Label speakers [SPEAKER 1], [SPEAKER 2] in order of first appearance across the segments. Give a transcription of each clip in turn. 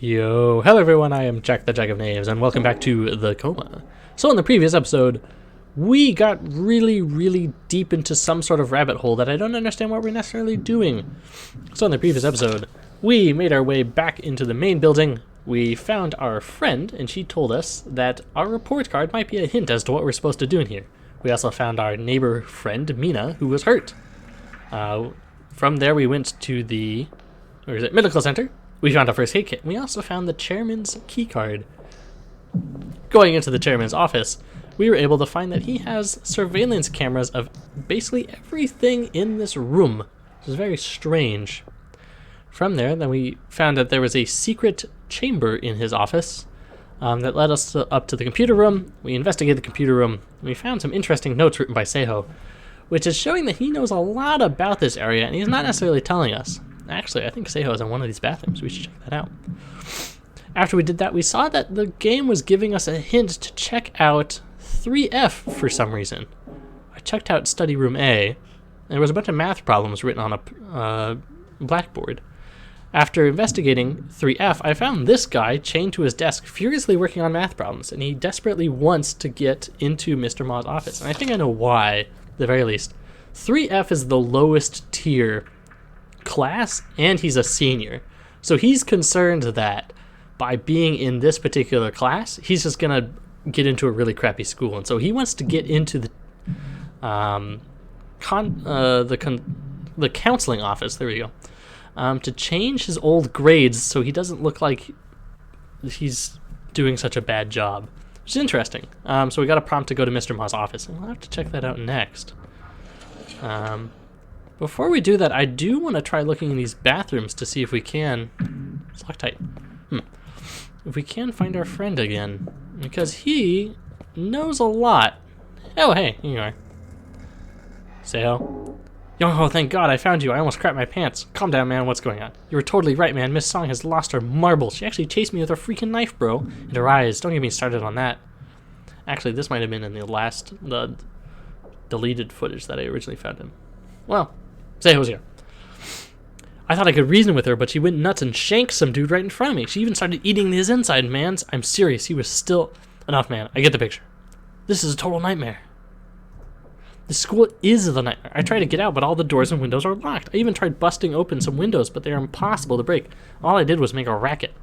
[SPEAKER 1] Yo, hello everyone, I am Jack the Jack of Knaves, and welcome back to the Coma. So in the previous episode, we got really deep into some sort of rabbit hole that I don't understand what we're necessarily doing. So in the previous episode, we made our way back into the main building. We found our friend, and she told us that our report card might be a hint as to what we're supposed to do in here. We also found our neighbor friend, Mina, who was hurt. From there, we went to the medical center. We found our first aid kit. We also found the chairman's key card. Going into the chairman's office, we were able to find that he has surveillance cameras of basically everything in this room, which is very strange. From there, then we found that there was a secret chamber in his office that led us up to the computer room. We investigated the computer room. We found some interesting notes written by Sehwa, which is showing that he knows a lot about this area, and he's not necessarily telling us. Actually, I think Sehwa is in one of these bathrooms. We should check that out. After we did that, we saw that the game was giving us a hint to check out 3F for some reason. I checked out study room A, and there was a bunch of math problems written on a blackboard. After investigating 3F, I found this guy chained to his desk, furiously working on math problems, and he desperately wants to get into Mr. Ma's office. And I think I know why, at the very least. 3F is the lowest tier class, and he's a senior. So he's concerned that by being in this particular class, he's just going to get into a really crappy school. And so he wants to get into the counseling office, there we go, to change his old grades so he doesn't look like he's doing such a bad job, which is interesting. So we got a prompt to go to Mr. Ma's office, and we'll have to check that out next. Before we do that, I do want to try looking in these bathrooms to see if we can... It's locked tight. If we can find our friend again, because he knows a lot. Oh, hey, here you are. Sehwa. Youngho, thank God I found you. I almost crapped my pants. Calm down, man. What's going on? You were totally right, man. Miss Song has lost her marbles. She actually chased me with her freaking knife, bro. And her eyes. Don't get me started on that. Actually, this might have been in the deleted footage that I originally found him. Well, Sehwa's here. I thought I could reason with her, but she went nuts and shanked some dude right in front of me. She even started eating his inside, man. I'm serious. He was still... Enough, man. I get the picture. This is a total nightmare. The school is the nightmare. I tried to get out, but all the doors and windows are locked. I even tried busting open some windows, but they are impossible to break. All I did was make a racket.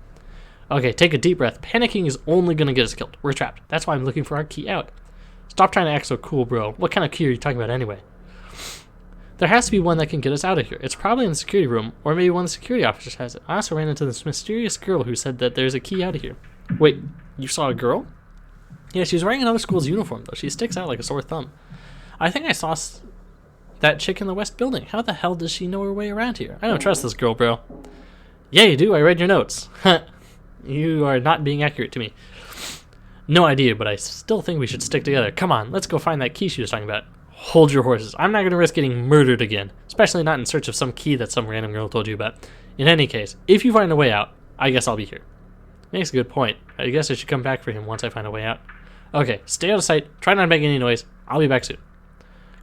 [SPEAKER 1] Okay, take a deep breath. Panicking is only going to get us killed. We're trapped. That's why I'm looking for our key out. Stop trying to act so cool, bro. What kind of key are you talking about anyway? There has to be one that can get us out of here. It's probably in the security room, or maybe one of the security officers has it. I also ran into this mysterious girl who said that there's a key out of here. Wait, you saw a girl? Yeah, she was wearing another school's uniform, though. She sticks out like a sore thumb. I think I saw that chick in the west building. How the hell does she know her way around here? I don't trust this girl, bro. Yeah, you do. I read your notes. You are not being accurate to me. No idea, but I still think we should stick together. Come on, let's go find that key she was talking about. Hold your horses. I'm not going to risk getting murdered again, especially not in search of some key that some random girl told you about. In any case, if you find a way out, I guess I'll be here. Makes a good point. I guess I should come back for him once I find a way out. Okay, stay out of sight. Try not to make any noise. I'll be back soon.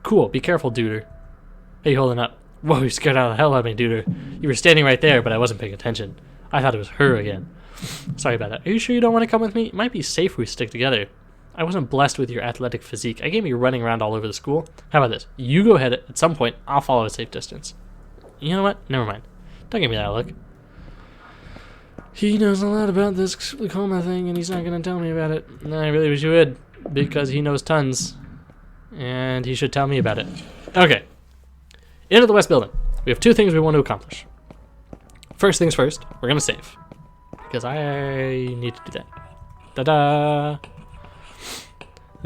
[SPEAKER 1] Cool. Be careful, duder. Hey, you holding up? Whoa, you scared out of the hell out of me, duder. You were standing right there, but I wasn't paying attention. I thought it was her again. Sorry about that. Are you sure you don't want to come with me? It might be safe if we stick together. I wasn't blessed with your athletic physique. I can't be running around all over the school. How about this? You go ahead at some point. I'll follow a safe distance. You know what? Never mind. Don't give me that look. He knows a lot about this Coma thing, and he's not going to tell me about it. I really wish he would, because he knows tons. And he should tell me about it. Okay. Into the west building. We have two things we want to accomplish. First things first, we're going to save. Because I need to do that. Ta-da!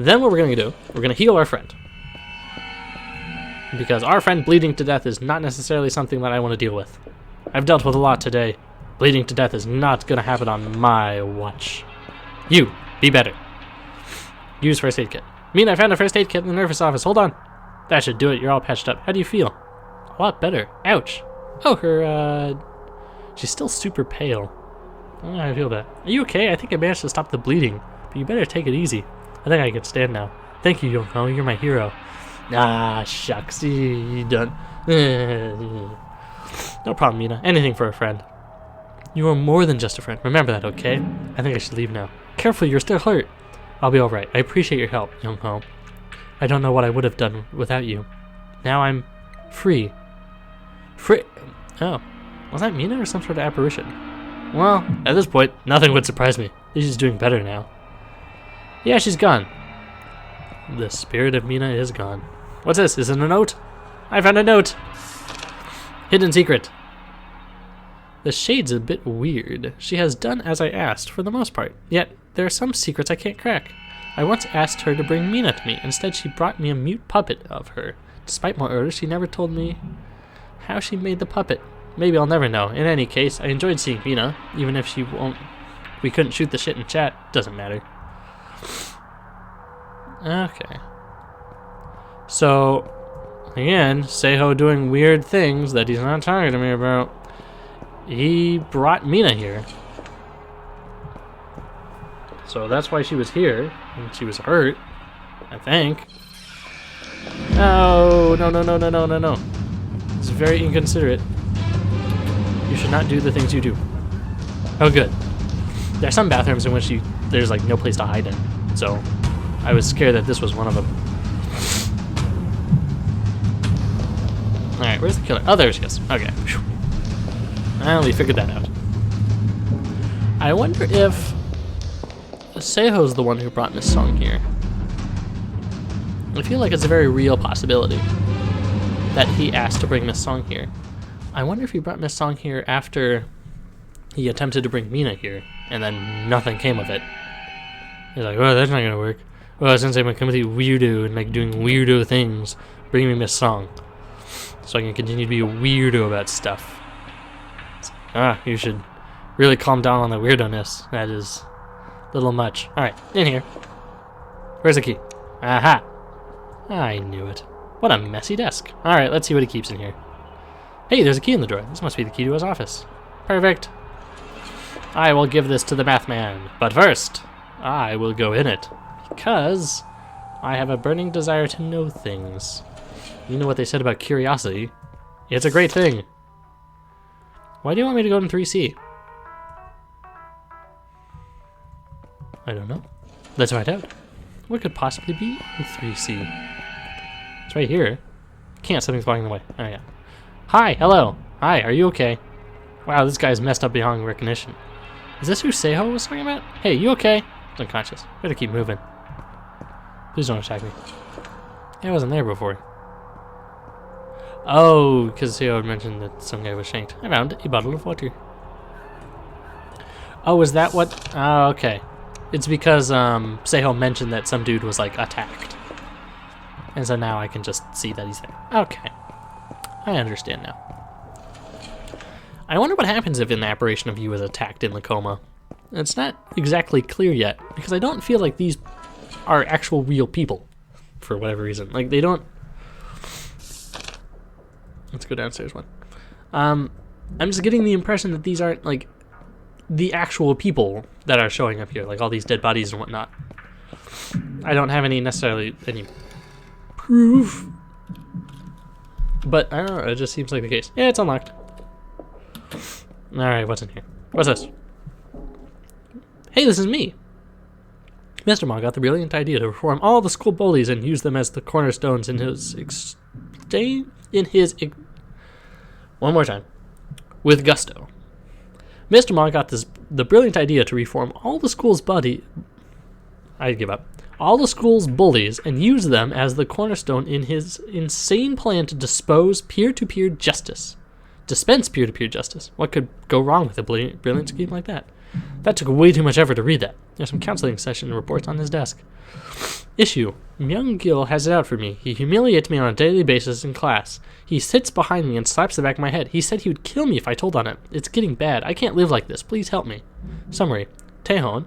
[SPEAKER 1] Then what we're going to do, we're going to heal our friend. Because our friend bleeding to death is not necessarily something that I want to deal with. I've dealt with a lot today. Bleeding to death is not going to happen on my watch. You, be better. Use first aid kit. I found a first aid kit in the nurse's office. Hold on. That should do it. You're all patched up. How do you feel? A lot better. Ouch. Oh, she's still super pale. I don't know how I feel about that. Are you okay? I think I managed to stop the bleeding. But you better take it easy. I think I can stand now. Thank you, Youngho. You're my hero. Ah, shucks. You done. No problem, Mina. Anything for a friend. You are more than just a friend. Remember that, okay? I think I should leave now. Careful, you're still hurt. I'll be alright. I appreciate your help, Youngho. I don't know what I would have done without you. Now I'm free. Free? Oh. Was that Mina or some sort of apparition? Well, at this point, nothing would surprise me. She's doing better now. Yeah, she's gone. The spirit of Mina is gone. What's this? Is it a note? I found a note! Hidden secret. The shade's a bit weird. She has done as I asked for the most part. Yet, there are some secrets I can't crack. I once asked her to bring Mina to me. Instead, she brought me a mute puppet of her. Despite my orders, she never told me how she made the puppet. Maybe I'll never know. In any case, I enjoyed seeing Mina, even if she won't... We couldn't shoot the shit in chat. Doesn't matter. Okay. So, again, Sehwa doing weird things that he's not talking to me about. He brought Mina here. So that's why she was here. And she was hurt, I think. No, no, no, no, no, no, no, no. It's very inconsiderate. You should not do the things you do. Oh, good. There are some bathrooms in which there's like no place to hide in. So I was scared that this was one of them. Alright, where's the killer? Oh, there she is. Okay. Well, we figured that out. I wonder if Sehwa's the one who brought Miss Song here. I feel like it's a very real possibility that he asked to bring Miss Song here. I wonder if he brought Miss Song here after he attempted to bring Mina here, and then nothing came of it. He's like, well, that's not gonna work. Well, since I'm a complete weirdo and like doing weirdo things, bring me Miss Song, so I can continue to be a weirdo about stuff. You should really calm down on the weirdo-ness. That is a little much. Alright, in here. Where's the key? Aha! I knew it. What a messy desk. Alright, let's see what he keeps in here. Hey, there's a key in the drawer. This must be the key to his office. Perfect. I will give this to the math man. But first, I will go in it. Because I have a burning desire to know things. You know what they said about curiosity. It's a great thing. Why do you want me to go in 3C? I don't know. Let's find out. What could possibly be in 3C? It's right here. Can't, something's blocking the way. Oh yeah. Hi, hello. Hi, are you okay? Wow, this guy's messed up beyond recognition. Is this who Sehwa was talking about? Hey, you okay? He's unconscious. Better keep moving. Please don't attack me. I wasn't there before. Oh, because Sehwa mentioned that some guy was shanked. I found a bottle of water. Oh, is that what? Oh, okay. It's because Sehwa mentioned that some dude was like attacked. And so now I can just see that he's there. Okay. I understand now. I wonder what happens if an apparition of you is attacked in the coma. It's not exactly clear yet, because I don't feel like these are actual real people, for whatever reason. Like, they don't... Let's go downstairs one. I'm just getting the impression that these aren't, like, the actual people that are showing up here, like all these dead bodies and whatnot. I don't have any proof. But, I don't know, it just seems like the case. Yeah, it's unlocked. Alright, what's in here? What's this? Hey, this is me! Mr. Ma got the brilliant idea to reform all the school bullies and use them as the cornerstones in his one more time. With gusto. Mr. Ma got the brilliant idea to reform all the school's I give up. All the school's bullies and use them as the cornerstone in his insane plan to dispense peer-to-peer justice. What could go wrong with a brilliant scheme like that? That took way too much effort to read that. There's some counseling session reports on his desk. Issue. Youngho has it out for me. He humiliates me on a daily basis in class. He sits behind me and slaps the back of my head. He said he would kill me if I told on him. It's getting bad. I can't live like this. Please help me. Summary. Taehon,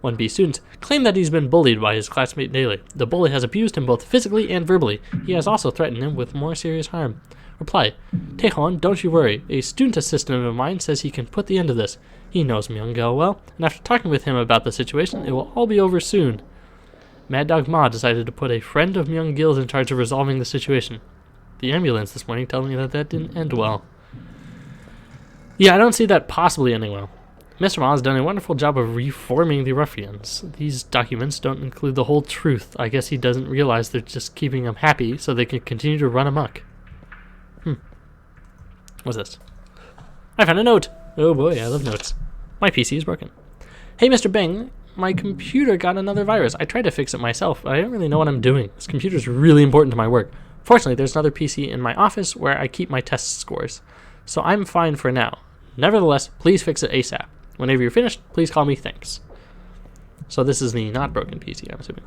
[SPEAKER 1] 1B student, claimed that he's been bullied by his classmate daily. The bully has abused him both physically and verbally. He has also threatened him with more serious harm. Reply. Taehon, don't you worry. A student assistant of mine says he can put the end to this. He knows Youngho well, and after talking with him about the situation, it will all be over soon. Mad Dog Ma decided to put a friend of Youngho's in charge of resolving the situation. The ambulance this morning telling me that didn't end well. Yeah, I don't see that possibly ending well. Mr. Ma has done a wonderful job of reforming the ruffians. These documents don't include the whole truth. I guess he doesn't realize they're just keeping them happy so they can continue to run amok. What's this? I found a note! Oh boy, I love notes. My PC is broken. Hey, Mr. Bing, my computer got another virus. I tried to fix it myself, but I don't really know what I'm doing. This computer is really important to my work. Fortunately, there's another PC in my office where I keep my test scores. So I'm fine for now. Nevertheless, please fix it ASAP. Whenever you're finished, please call me. Thanks. So this is the not broken PC, I'm assuming.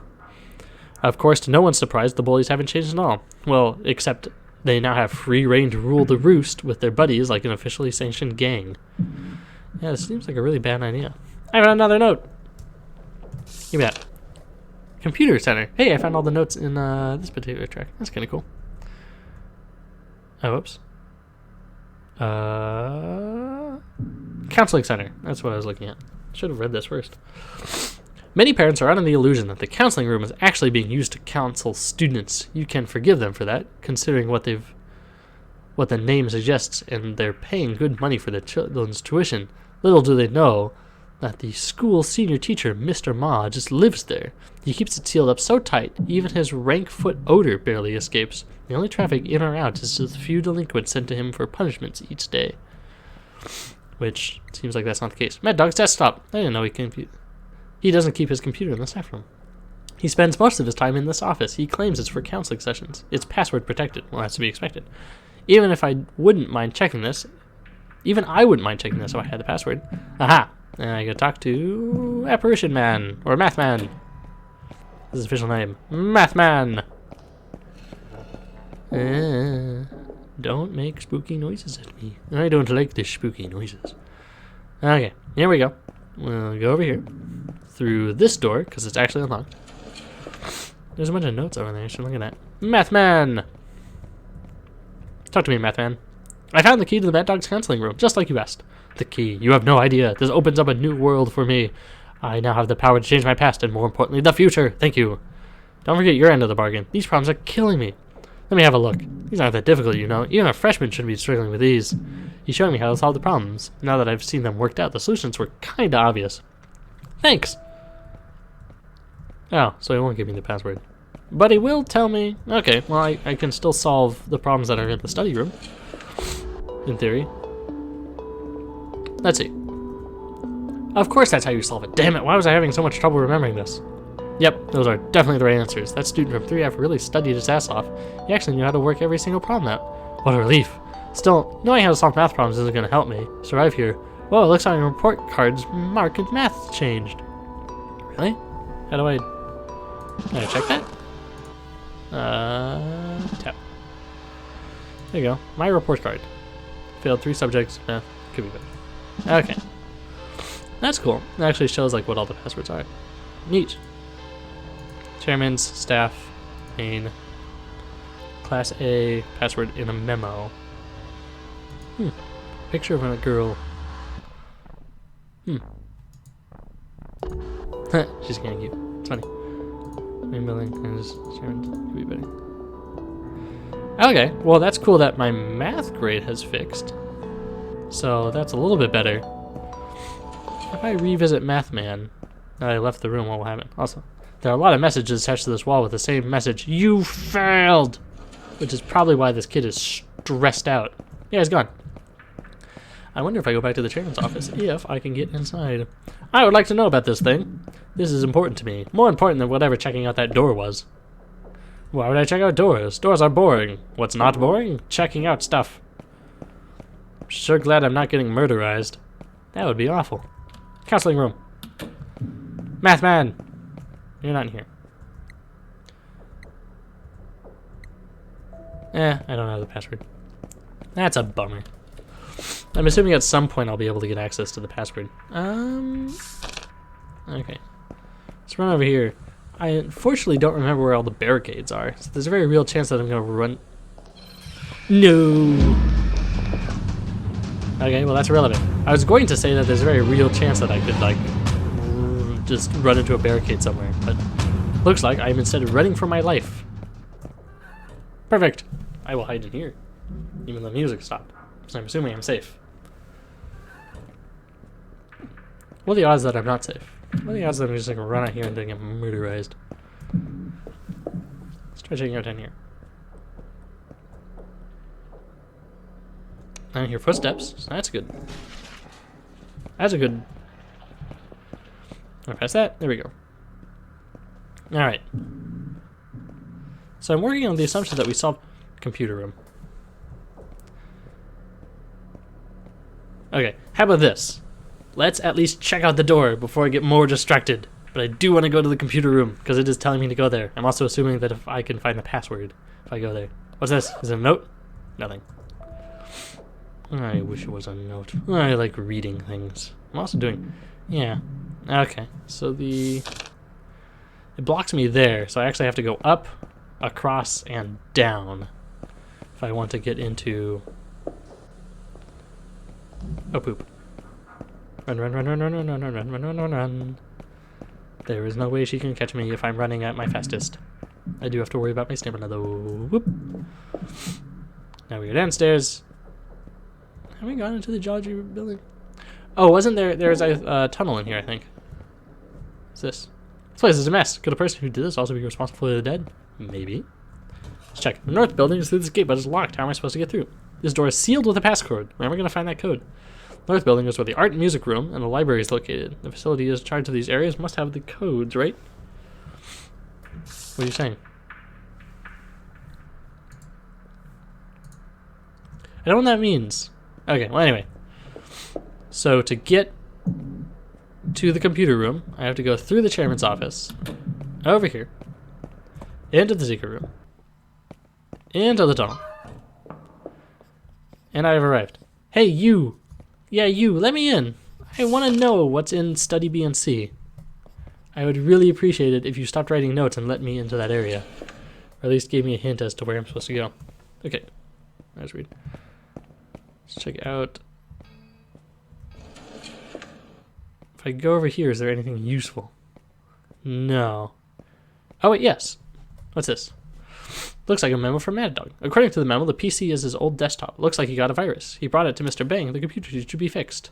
[SPEAKER 1] Of course, to no one's surprise, the bullies haven't changed at all. Well, except they now have free reign to rule the roost with their buddies like an officially sanctioned gang. Yeah, this seems like a really bad idea. I found another note. Give me that. Computer center. Hey, I found all the notes in this particular track. That's kind of cool. Oh, whoops. Counseling center. That's what I was looking at. Should have read this first. Many parents are under the illusion that the counseling room is actually being used to counsel students. You can forgive them for that, considering what the name suggests, and they're paying good money for their children's tuition. Little do they know that the school senior teacher, Mr. Ma, just lives there. He keeps it sealed up so tight, even his rank foot odor barely escapes. The only traffic in or out is the few delinquents sent to him for punishments each day. Which seems like that's not the case. Mad Dog's desktop. I didn't know he doesn't keep his computer in the staff room. He spends most of his time in this office. He claims it's for counseling sessions. It's password protected. Well, that's to be expected. Even I wouldn't mind checking this if I had the password. Aha! And I gotta talk to Apparition Man, or Math Man. This is his official name. Math Man! Don't make spooky noises at me. I don't like the spooky noises. Okay, here we go. We'll go over here. Through this door, because it's actually unlocked. There's a bunch of notes over there. I should look at that. Math Man! Talk to me, Math Man. I found the key to the Mad Dog's counseling room, just like you asked. The key. You have no idea. This opens up a new world for me. I now have the power to change my past, and more importantly, the future. Thank you. Don't forget your end of the bargain. These problems are killing me. Let me have a look. These aren't that difficult, you know. Even a freshman shouldn't be struggling with these. He's showing me how to solve the problems. Now that I've seen them worked out, the solutions were kinda obvious. Thanks. Oh, so he won't give me the password. But he will tell me. Okay, well, I can still solve the problems that are in the study room. In theory. Let's see. Of course that's how you solve it. Damn it, why was I having so much trouble remembering this? Yep, those are definitely the right answers. That student from 3F really studied his ass off. He actually knew how to work every single problem out. What a relief. Still, knowing how to solve math problems isn't going to help me survive here. Whoa, it looks like my report card's mark in math changed. Really? How do I... Can I check that? Tap. There you go. My report card. Failed 3 subjects. Math. Could be better. Okay. That's cool. It actually shows like what all the passwords are. Neat. Chairman's, staff, main, class A, password in a memo. Picture of a girl. She's kinda cute. It's funny. Main building is chairman. Could be better. Okay, well that's cool that my math grade has fixed. So that's a little bit better. If I revisit Math Man, now that I left the room, what will happen? Also, there are a lot of messages attached to this wall with the same message. You failed! Which is probably why this kid is stressed out. Yeah, he's gone. I wonder if I go back to the chairman's office, if I can get inside. I would like to know about this thing. This is important to me. More important than whatever checking out that door was. Why would I check out doors? Doors are boring. What's not boring? Checking out stuff. I'm sure glad I'm not getting murderized. That would be awful. Counseling room. Math Man! You're not in here. I don't have the password. That's a bummer. I'm assuming at some point I'll be able to get access to the password. Okay. Let's run over here. I unfortunately don't remember where all the barricades are, so there's a very real chance that I'm gonna run... No! Okay, well that's irrelevant. I was going to say that there's a very real chance that I could, like, just run into a barricade somewhere, but looks like I'm instead running for my life. Perfect! I will hide in here, even though the music stopped, so I'm assuming I'm safe. What are the odds that I'm not safe? What are the odds that I'm just gonna run out here and then get murderized? Let's try checking out down here. I don't hear footsteps, so that's good. That's a good... Can I pass that? There we go. Alright. So I'm working on the assumption that we solved the computer room. Okay, how about this? Let's at least check out the door before I get more distracted. But I do want to go to the computer room, because it is telling me to go there. I'm also assuming that if I can find the password if I go there. What's this? Is it a note? Nothing. I wish it was a note. I like reading things. I'm also doing... Yeah. Okay. So the... It blocks me there, so I actually have to go up, across, and down if I want to get into... Oh, poop. Run, run, run, run, run, run, run, run, run, run, run, run. There is no way she can catch me if I'm running at my fastest. I do have to worry about my stamina, though. Whoop. Now we are downstairs. Have we gone into the Geology building? Oh, wasn't there... There's a tunnel in here, I think. What's this? This place is a mess. Could a person who did this also be responsible for the dead? Maybe. Let's check. The north building is through this gate, but it's locked. How am I supposed to get through? This door is sealed with a passcode. Where am I going to find that code? North building is where the art and music room and the library is located. The facility is in charge of these areas must have the codes, right? What are you saying? I don't know what that means. Okay, well anyway. So to get to the computer room, I have to go through the chairman's office, over here, into the secret room, into the tunnel. And I have arrived. Hey, you! Yeah, you, let me in. I want to know what's in Study B and C. I would really appreciate it if you stopped writing notes and let me into that area. Or at least gave me a hint as to where I'm supposed to go. Okay, let's read. Let's check out. If I go over here, is there anything useful? No. Oh wait, yes. What's this? Looks like a memo from Mad Dog. According to the memo, the PC is his old desktop. Looks like he got a virus. He brought it to Mr. Bang. The computer should be fixed.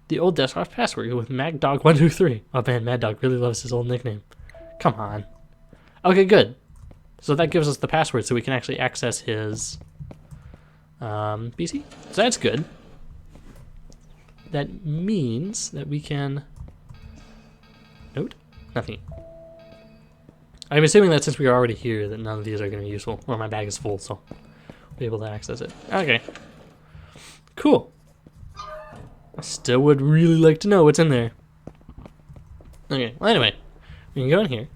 [SPEAKER 1] The old desktop password with MagDog123. Oh man, Mad Dog really loves his old nickname. Come on. Okay, good. So that gives us the password so we can actually access his PC. So that's good. That means that we can... Note? Nothing. I'm assuming that since we are already here that none of these are going to be useful. Or my bag is full, so I'll be able to access it. Okay. Cool. I still would really like to know what's in there. Okay, well anyway. We can go in here.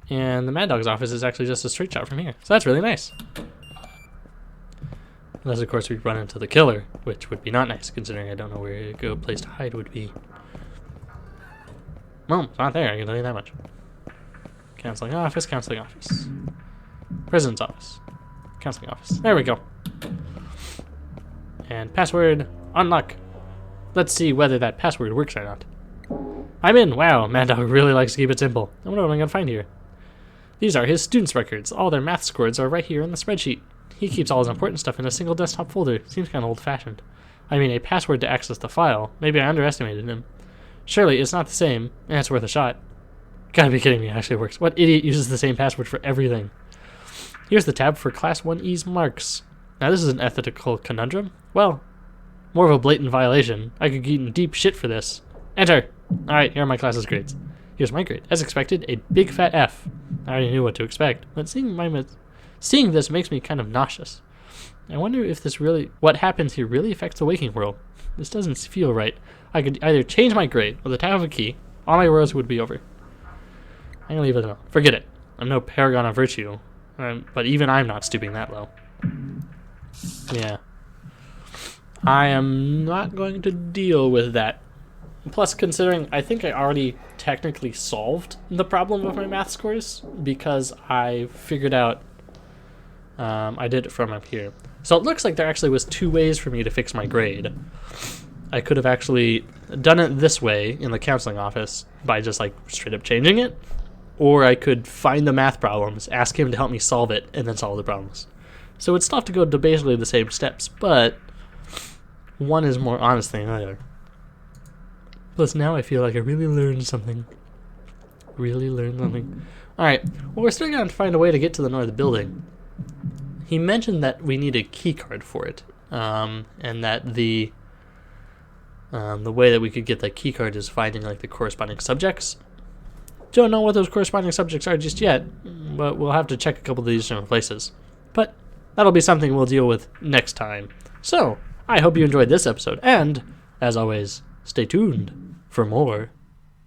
[SPEAKER 1] And the Mad Dog's office is actually just a straight shot from here. So that's really nice. Unless, of course, we run into the killer, which would be not nice, considering I don't know where a good place to hide would be. Well, it's not there, I can tell you that much. Counseling office, counseling office. President's office. Counseling office. There we go. And password, unlock. Let's see whether that password works or not. I'm in! Wow, Mad Dog really likes to keep it simple. I wonder what I'm going to find here. These are his students' records. All their math scores are right here in the spreadsheet. He keeps all his important stuff in a single desktop folder. Seems kind of old-fashioned. I mean, a password to access the file. Maybe I underestimated him. Surely it's not the same, and it's worth a shot. Gotta be kidding me, it actually works. What idiot uses the same password for everything? Here's the tab for Class 1E's marks. Now this is an ethical conundrum. Well, more of a blatant violation. I could get in deep shit for this. Enter! Alright, here are my class's grades. Here's my grade. As expected, a big fat F. I already knew what to expect, but seeing this makes me kind of nauseous. I wonder if what happens here really affects the waking world. This doesn't feel right. I could either change my grade with the tap of a key, all my woes would be over. I'm gonna leave it alone. Forget it. I'm no paragon of virtue, but even I'm not stooping that low. Yeah. I am not going to deal with that. Plus, considering I think I already technically solved the problem of my math scores because I figured out I did it from up here. So it looks like there actually was two ways for me to fix my grade. I could have actually done it this way in the counseling office by just like straight up changing it, or I could find the math problems, ask him to help me solve it, and then solve the problems. So it's tough to go to basically the same steps, but one is more honest than the other. Plus now I feel like I really learned something. Alright, well we're still going to find a way to get to the north building. He mentioned that we need a key card for it. And that the way that we could get that key card is finding like the corresponding subjects. Don't know what those corresponding subjects are just yet, but we'll have to check a couple of these different places. But that'll be something we'll deal with next time. So, I hope you enjoyed this episode, and, as always, stay tuned for more.